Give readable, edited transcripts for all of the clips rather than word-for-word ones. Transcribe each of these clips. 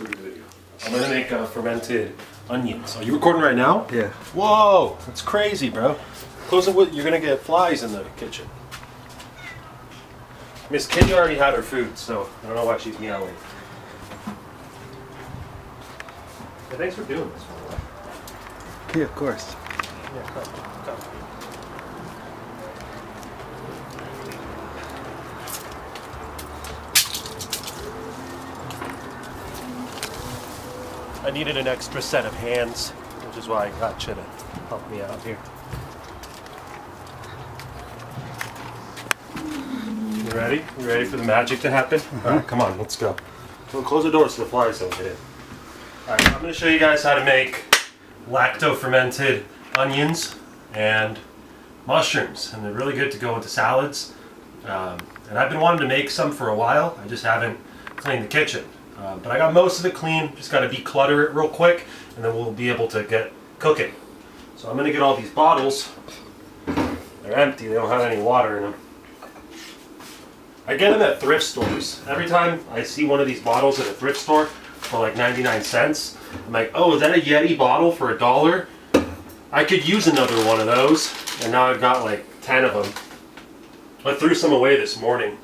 food video. I'm gonna make fermented onions. Are you recording right now? Yeah. Whoa, that's crazy, bro. Close it with, you're gonna get flies in the kitchen. Miss Kitty already had her food, so I don't know why she's meowing. Hey, thanks for doing this, by the way. Yeah, of course. Yeah, come. I needed an extra set of hands, which is why I got you to help me out here. You ready? You ready for the magic to happen? All right, come on, let's go. We'll close the door so the flies don't get in. All right, I'm going to show you guys how to make lacto-fermented onions and mushrooms, and they're really good to go into salads. And I've been wanting to make some for a while. I just haven't cleaned the kitchen. But I got most of it clean, just got to declutter it real quick, and then we'll be able to get cooking. So I'm going to get all these bottles. They're empty, they don't have any water in them. I get them at thrift stores. Every time I see one of these bottles at a thrift store for like 99 cents, I'm like, oh, is that a Yeti bottle for $1? I could use another one of those, and now I've got like 10 of them. I threw some away this morning.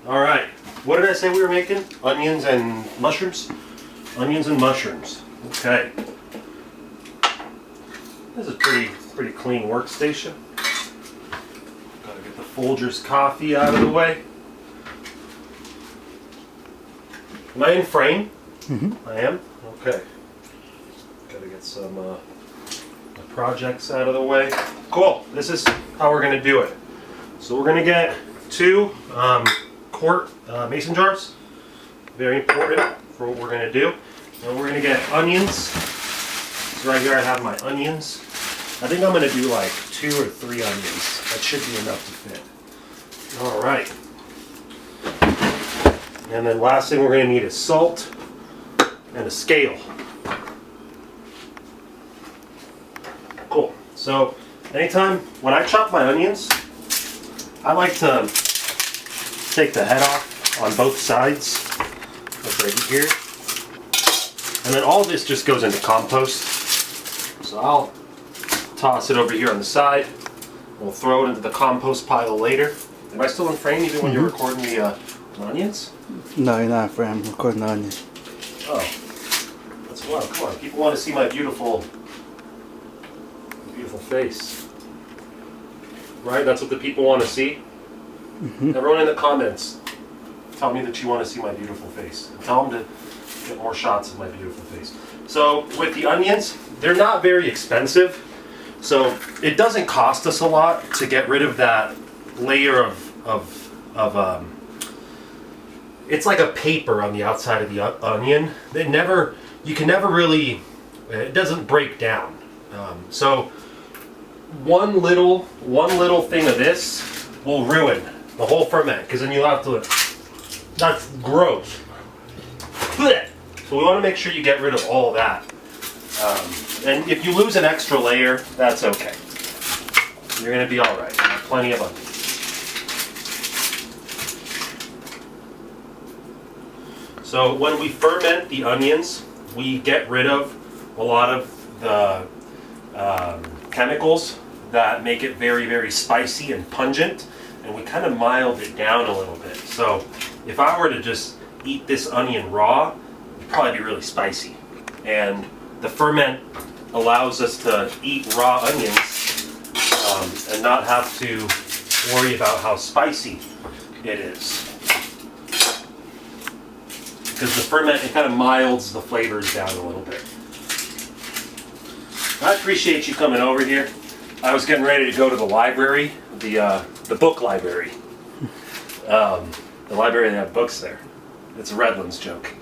All right. What did I say we were making? Onions and mushrooms? Onions and mushrooms. Okay. This is a pretty clean workstation. Gotta get the Folgers coffee out of the way. Am I in frame? Mm-hmm. I am? Okay. Gotta get some projects out of the way. Cool. This is how we're gonna do it. So we're gonna get 2 quart mason jars. Very important for what we're going to do. And we're going to get onions. So right here I have my onions. I think I'm going to do like 2 or 3 onions. That should be enough to fit. Alright. And then last thing we're going to need is salt and a scale. Cool. So anytime when I chop my onions, I like to take the head off on both sides, like right here. And then all this just goes into compost. So I'll toss it over here on the side. We'll throw it into the compost pile later. Am I still in frame even when you're recording the onions? No, you're not in frame. I'm recording the onions. Oh, that's wild. Come on, people want to see my beautiful face. Right? That's what the people want to see. Mm-hmm. Everyone in the comments, tell me that you want to see my beautiful face. Tell them to get more shots of my beautiful face. So with the onions, they're not very expensive. So it doesn't cost us a lot to get rid of that layer of it's like a paper on the outside of the onion. You can never really, it doesn't break down. So one little thing of this will ruin the whole ferment, because then you'll have to, that's gross. So we want to make sure you get rid of all that. And if you lose an extra layer, that's okay. You're going to be all right. Plenty of onions. So when we ferment the onions, we get rid of a lot of the chemicals that make it very, very spicy and pungent. And we kind of mild it down a little bit. So if I were to just eat this onion raw, it'd probably be really spicy. And the ferment allows us to eat raw onions and not have to worry about how spicy it is. Because the ferment, it kind of milds the flavors down a little bit. I appreciate you coming over here. I was getting ready to go to the library, the book library. The library that have books there. It's a Redlands joke.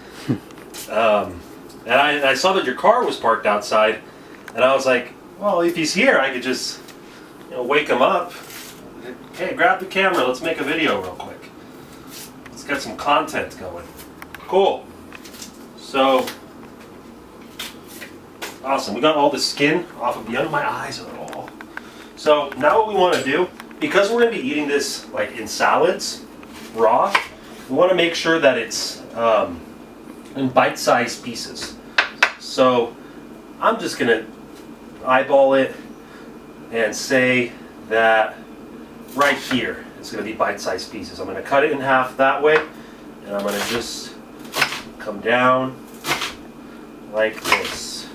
And I saw that your car was parked outside, and I was like, well, if he's here, I could just wake him up. Hey, grab the camera, let's make a video real quick. Let's get some content going. Cool. So, awesome. We got all the skin off of the under my eyes are all. So now what we want to do, because we're going to be eating this like in salads, raw, we want to make sure that it's in bite-sized pieces. So I'm just gonna eyeball it and say that right here it's gonna be bite-sized pieces. I'm gonna cut it in half that way, and I'm gonna just come down like this.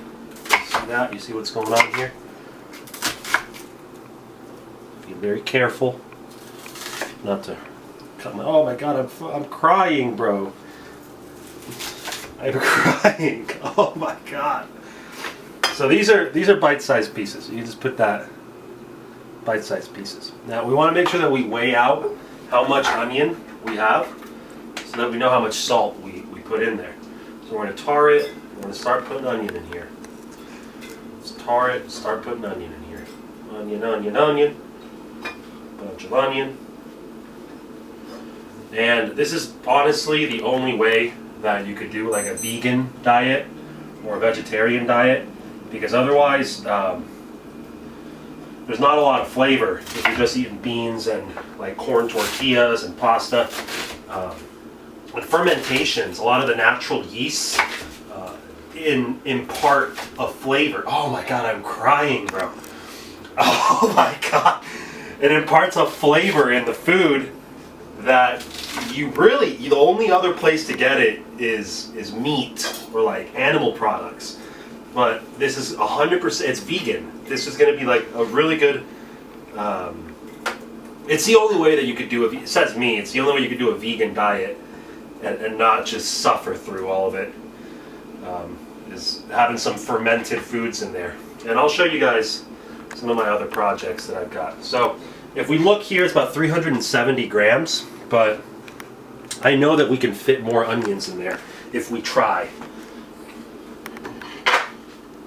See that? You see what's going on here? Be very careful not to cut my. Oh my God! I'm crying, bro. I'm crying. Oh my God. So these are bite-sized pieces. You just put that bite-sized pieces. Now we want to make sure that we weigh out how much onion we have, so that we know how much salt we put in there. So we're going to tar it. We're going to start putting onion in here. Let's tar it. Start putting onion in here. Onion, onion, onion. Bunch of onion. And this is honestly the only way that you could do like a vegan diet or a vegetarian diet, because otherwise there's not a lot of flavor if you're just eating beans and like corn tortillas and pasta. With fermentations, a lot of the natural yeasts impart a flavor. Oh my God, I'm crying, bro. Oh my God. It imparts a flavor in the food that you really, the only other place to get it is meat or like animal products. But this is 100%, it's vegan. This is going to be like a really good, it's the only way that you could do it says me, it's the only way you could do a vegan diet and not just suffer through all of it, is having some fermented foods in there. And I'll show you guys some of my other projects that I've got. So if we look here, it's about 370 grams, but I know that we can fit more onions in there if we try.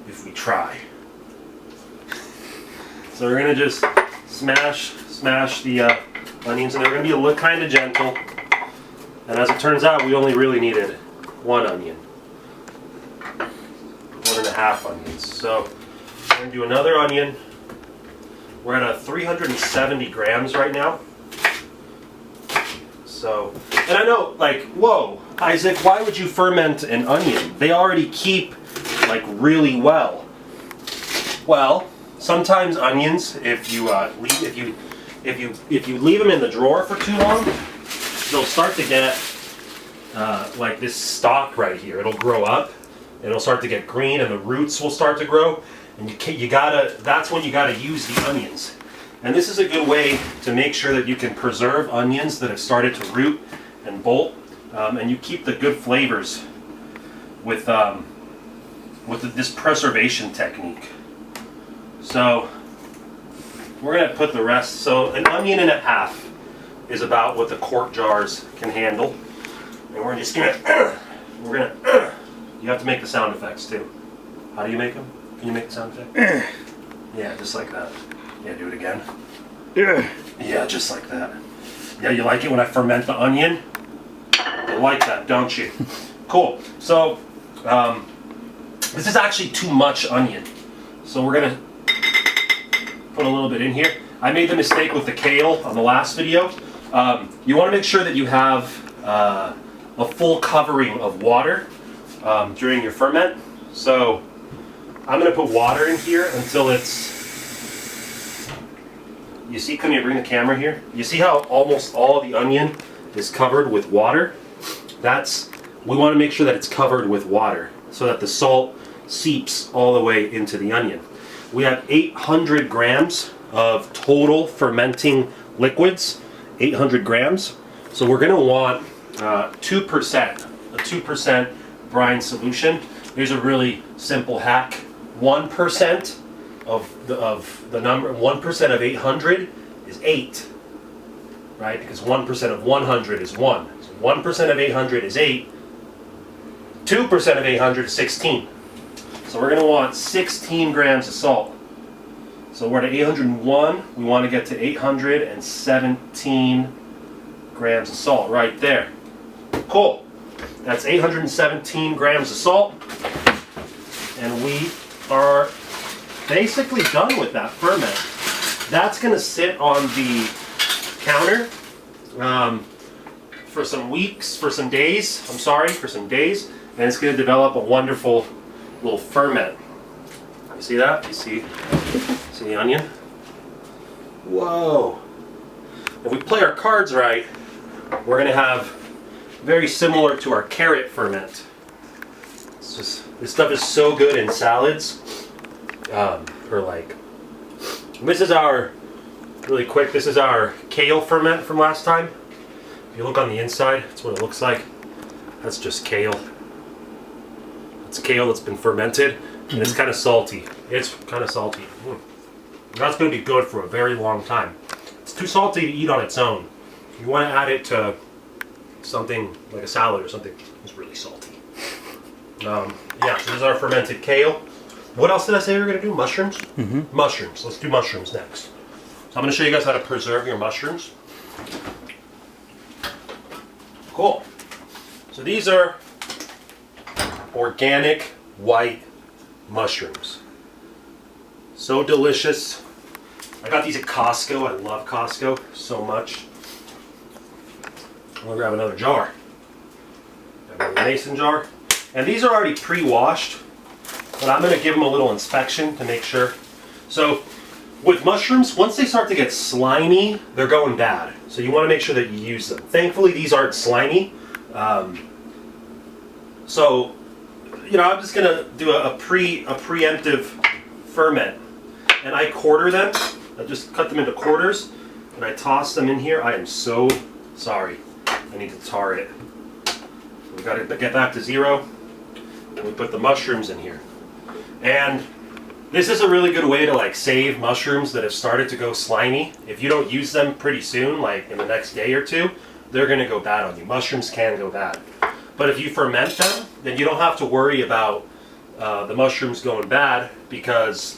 If we try. So we're gonna just smash the onions, and they're gonna be kind of gentle. And as it turns out, we only really needed one onion, 1.5 onions. So we're gonna do another onion. We're at 370 grams right now. So, and I know, like, whoa, Isaac, why would you ferment an onion? They already keep like really well. Well, sometimes onions, if you leave them in the drawer for too long, they'll start to get like this stalk right here. It'll grow up, and it'll start to get green, and the roots will start to grow. And that's when you gotta use the onions. And this is a good way to make sure that you can preserve onions that have started to root and bolt, and you keep the good flavors with this preservation technique. So we're gonna put the rest. So an onion and a half is about what the quart jars can handle, and we're just gonna you have to make the sound effects too. How do you make them? Can you make the sound effect? Yeah, just like that. Yeah, do it again. Yeah, just like that. Yeah, you like it when I ferment the onion? You like that, don't you? Cool. So, this is actually too much onion. So we're gonna put a little bit in here. I made the mistake with the kale on the last video. You wanna make sure that you have a full covering of water during your ferment. So, I'm going to put water in here until it's, you see, come here, bring the camera here. You see how almost all the onion is covered with water? We want to make sure that it's covered with water so that the salt seeps all the way into the onion. We have 800 grams of total fermenting liquids, 800 grams. So we're going to want 2%, a 2% brine solution. Here's a really simple hack. 1% of the number, 1% of 800 is 8, right? Because 1% of 100 is 1. So 1% of 800 is 8. 2% of 800 is 16. So we're going to want 16 grams of salt. So we're at 801. We want to get to 817 grams of salt right there. Cool. That's 817 grams of salt. And we are basically done with that ferment. That's going to sit on the counter for some weeks, for some days, and it's going to develop a wonderful little ferment. You see that? You see the onion? Whoa! If we play our cards right, we're going to have very similar to our carrot ferment. It's just, this stuff is so good in salads. This is our, really quick, this is our kale ferment from last time. If you look on the inside, that's what it looks like. That's just kale. It's kale that's been fermented, and it's kind of salty. It's kind of salty. That's going to be good for a very long time. It's too salty to eat on its own. You want to add it to something like a salad or something. It's really salty. Yeah, so this is our fermented kale. What else did I say we were going to do? Mushrooms? Mm-hmm. Mushrooms. Let's do mushrooms next. So I'm going to show you guys how to preserve your mushrooms. Cool. So these are organic white mushrooms. So delicious. I got these at Costco. I love Costco so much. I'm going to grab another jar. Grab a mason jar. And these are already pre-washed, but I'm going to give them a little inspection to make sure. So with mushrooms, once they start to get slimy, they're going bad. So you want to make sure that you use them. Thankfully, these aren't slimy. So, you know, I'm just going to do a preemptive ferment. And I quarter them. I just cut them into quarters, and I toss them in here. I am so sorry. I need to tar it. We've got to get back to 0. And we put the mushrooms in here. And this is a really good way to like save mushrooms that have started to go slimy. If you don't use them pretty soon, like in the next day or 2, they're going to go bad on you. Mushrooms can go bad. But if you ferment them, then you don't have to worry about the mushrooms going bad, because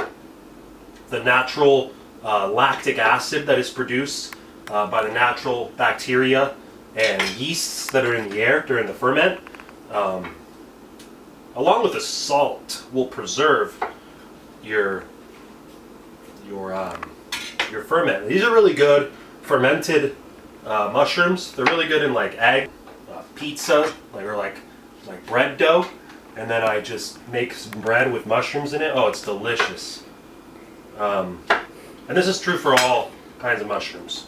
the natural lactic acid that is produced by the natural bacteria and yeasts that are in the air during the ferment, along with the salt, will preserve your ferment. These are really good fermented mushrooms. They're really good in like egg, pizza, like bread dough, and then I just make some bread with mushrooms in it. Oh, it's delicious. And this is true for all kinds of mushrooms.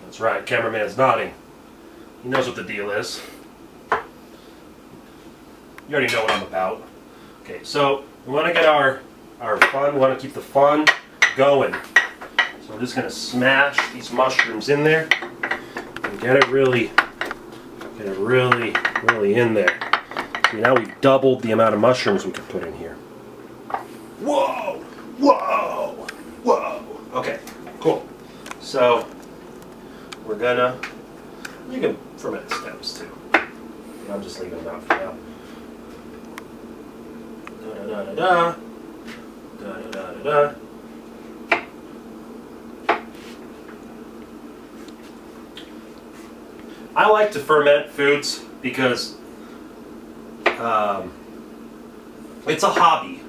That's right, cameraman's nodding. He knows what the deal is. You already know what I'm about. Okay, so we want to get our fun, we want to keep the fun going. So I'm just going to smash these mushrooms in there and get it really in there. So now we've doubled the amount of mushrooms we can put in here. Whoa! Whoa! Whoa! Okay, cool. So we're gonna, you can ferment stems too. I'm just leaving them out for now. Da da da da da da da. I like to ferment foods because it's a hobby.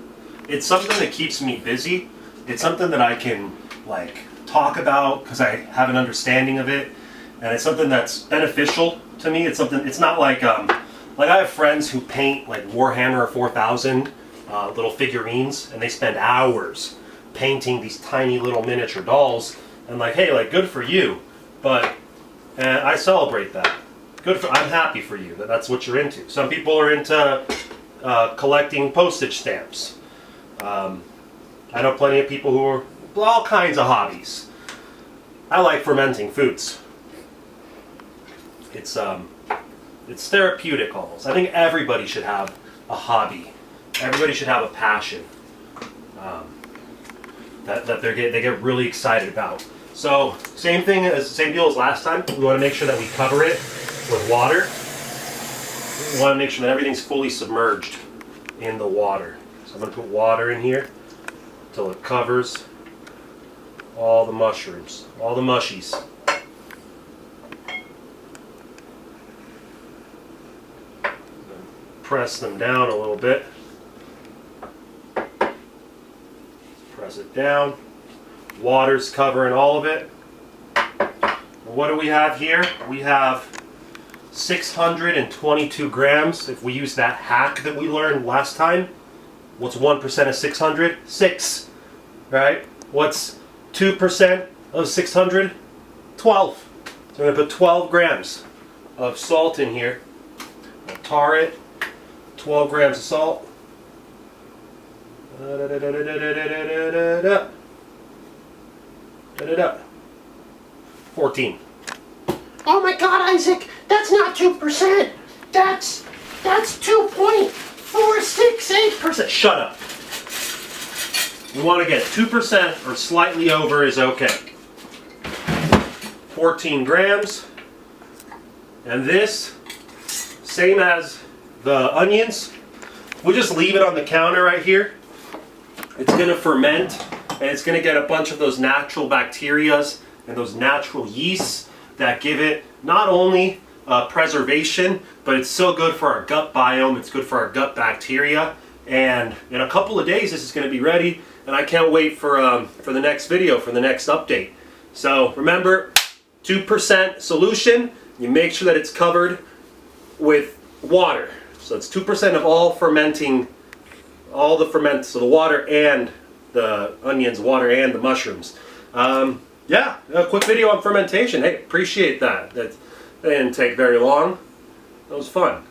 It's something that keeps me busy. It's something that I can like talk about because I have an understanding of it, and it's something that's beneficial to me. It's something. It's not like I have friends who paint like Warhammer 4000 little figurines, and they spend hours painting these tiny little miniature dolls. And like, hey, like good for you, but I celebrate that. Good for. I'm happy for you that that's what you're into. Some people are into collecting postage stamps. I know plenty of people who are all kinds of hobbies. I like fermenting foods. It's therapeutic almost. I think everybody should have a hobby. Everybody should have a passion that they get really excited about. So same deal as last time. We want to make sure that we cover it with water. We want to make sure that everything's fully submerged in the water. So I'm going to put water in here until it covers all the mushrooms, all the mushies. Press them down a little bit. Press it down. Water's covering all of it. What do we have here? We have 622 grams. If we use that hack that we learned last time, what's 1% of 600? 6, right? What's 2% of 600? 12. So we're gonna put 12 grams of salt in here. I'll tar it. 12 grams of salt. 14. Oh my God, Isaac, that's not 2%. That's 2.468%. Shut up. We want to get 2% or slightly over is okay. 14 grams. And this, same as the onions, we just leave it on the counter right here. It's going to ferment, and it's going to get a bunch of those natural bacterias and those natural yeasts that give it not only preservation, but it's so good for our gut biome, it's good for our gut bacteria. And in a couple of days this is going to be ready, and I can't wait for the next video, for the next update. So remember, 2% solution, you make sure that it's covered with water. So it's 2% of all fermenting, all the ferment, so the water and the onions, water and the mushrooms. Yeah, a quick video on fermentation. Hey, appreciate that. That didn't take very long. That was fun.